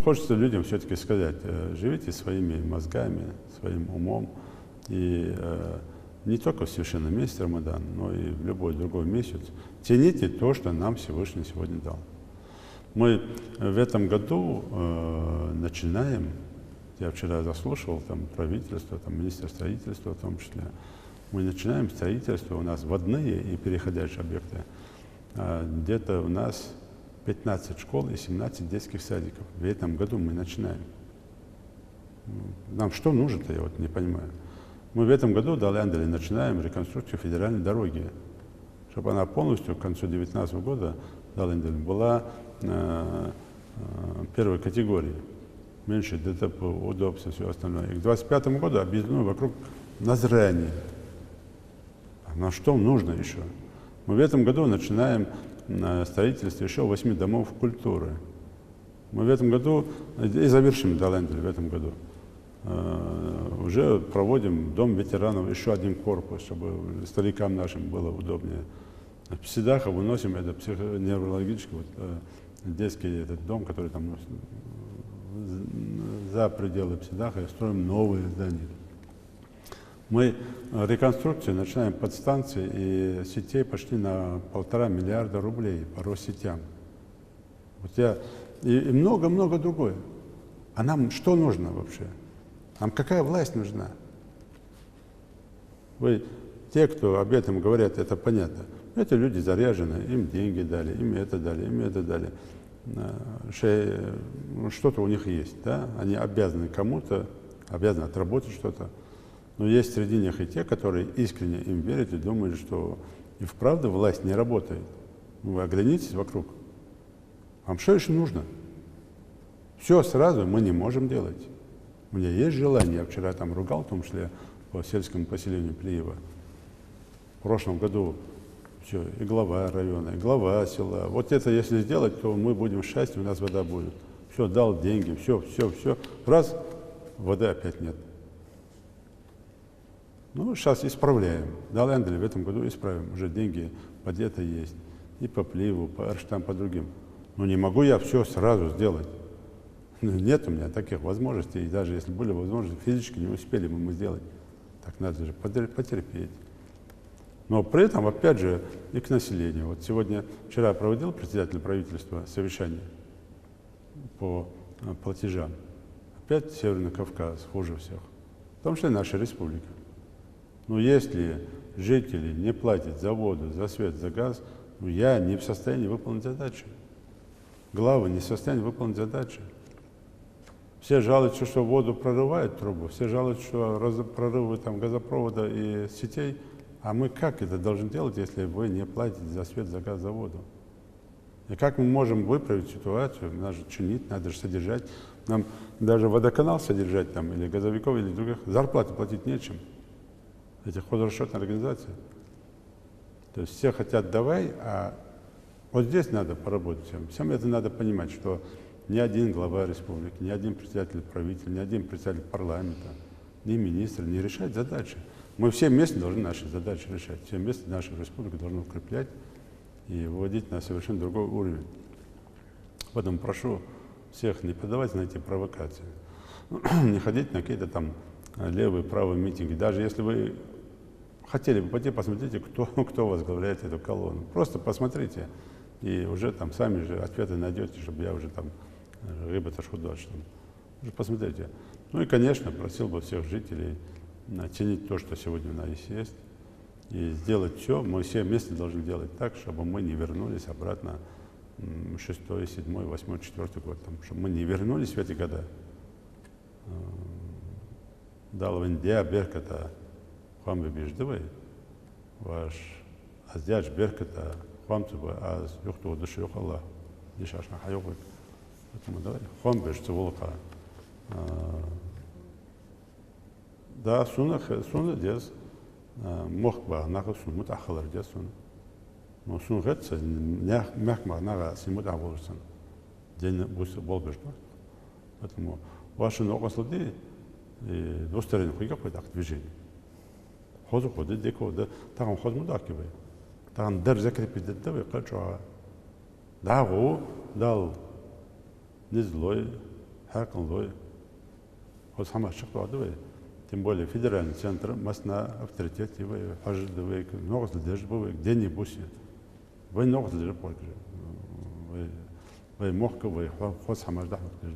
хочется людям все-таки сказать, живите своими мозгами, своим умом, и не только в священный месяц Рамадан, но и в любой другой месяц цените то, что нам Всевышний сегодня дал. Мы в этом году начинаем, я вчера заслушал там правительство, там министр строительства в том числе, мы начинаем строительство, у нас водные и переходящие объекты. Где-то у нас 15 школ и 17 детских садиков. В этом году мы начинаем. Нам что нужно-то, я вот не понимаю. Мы в этом году, Далендали, начинаем реконструкцию федеральной дороги, чтобы она полностью к концу 2019 года, Далендали, была первой категории. Меньше ДТП, удобства, все остальное. И к 2025 году объединено вокруг Назрани. На что нужно еще? Мы в этом году начинаем строительство еще 8 домов культуры. Мы в этом году, и завершим Далендали в этом году, уже проводим дом ветеранов, еще один корпус, чтобы старикам нашим было удобнее. В Псидаха выносим это психоневрологический детский этот дом, который там за пределы Псидаха, и строим новые здания. Мы реконструкцию начинаем подстанции и сетей почти на 1,5 миллиарда рублей по Россетям. И много-много другое. А нам что нужно вообще? Нам какая власть нужна? Вы, те, кто об этом говорят, это понятно. Эти люди заряжены, им деньги дали, им это дали, им это дали. Что-то у них есть, да? Они обязаны кому-то, обязаны отработать что-то. Но есть среди них и те, которые искренне им верят и думают, что и вправду власть не работает. Вы оглянитесь вокруг. Вам что еще нужно? Все сразу мы не можем делать. У меня есть желание, я вчера там ругал, в том числе по сельскому поселению Плиева. В прошлом году все, и глава района, и глава села. Вот это если сделать, то мы будем счастливы, у нас вода будет. Все, дал деньги, все. Раз, воды опять нет. Ну, сейчас исправляем. Дал Эндели в этом году исправим. Уже деньги под это есть. И по Пливу, по Арштам, по другим. Но не могу я все сразу сделать. Нет у меня таких возможностей. И даже если были возможности, физически не успели мы сделать. Так надо же потерпеть. Но при этом, опять же, и к населению. Вот вчера проводил председатель правительства совещание по платежам. Опять Северный Кавказ хуже всех. В том числе наша республика. Но если жители не платят за воду, за свет, за газ, я не в состоянии выполнить задачу. Главы не в состоянии выполнить задачу. Все жалуются, что воду прорывают трубу, все жалуются, что прорывы там, газопровода и сетей. А мы как это должны делать, если вы не платите за свет, за газ, за воду? И как мы можем выправить ситуацию? Надо же чинить, надо же содержать. Нам даже водоканал содержать там, или газовиков, или других, зарплаты платить нечем. Эти хозрасчетные организации. То есть все хотят давай, а вот здесь надо поработать всем. Всем это надо понимать, что ни один глава республики, ни один председатель правительства, ни один председатель парламента, ни министр не решает задачи. Мы все вместе должны наши задачи решать. Все вместе нашу республику должны укреплять и выводить на совершенно другой уровень. Поэтому прошу всех не поддавать на эти провокации, не ходить на какие-то там левые, правые митинги. Даже если вы хотели бы пойти, посмотрите, кто возглавляет эту колонну. Просто посмотрите, и уже там сами же ответы найдете, чтобы я уже там рыба-то художник. Посмотрите. Ну и, конечно, просил бы всех жителей оценить то, что сегодня у нас есть, и сделать все, мы все вместе должны делать так, чтобы мы не вернулись обратно 6, 7, 8, 4 год, чтобы мы не вернулись в эти года. Далвендия Берката Хвамбе Беждывай, ваш Аздяч Берката Хвамцуба Аз Юхту Души Юхалла, Дишашна Хайовик. Поэтому давай Хвамбе Жцеволка. Да, суна дес, мохба, нага сун, мут ахалар дес сун. Но сун гетса, мягма, нага симут ахаларсан. День будет болбежно. Поэтому ваши ногослады, двусторонний хуйка пойдет движение. Хозу ходы, деко, да, там хоз мудакивай. Там дер закрепит, да, вы качуа. Да, го, дал, не злой, حق الله خود همه شق عدوه тем более федеральный центр масна авторитет его хожд вы ногс лдеж бу дени бусет вы ногс лдеж пойк вы мохка вы хос хамаж дахмат лдеж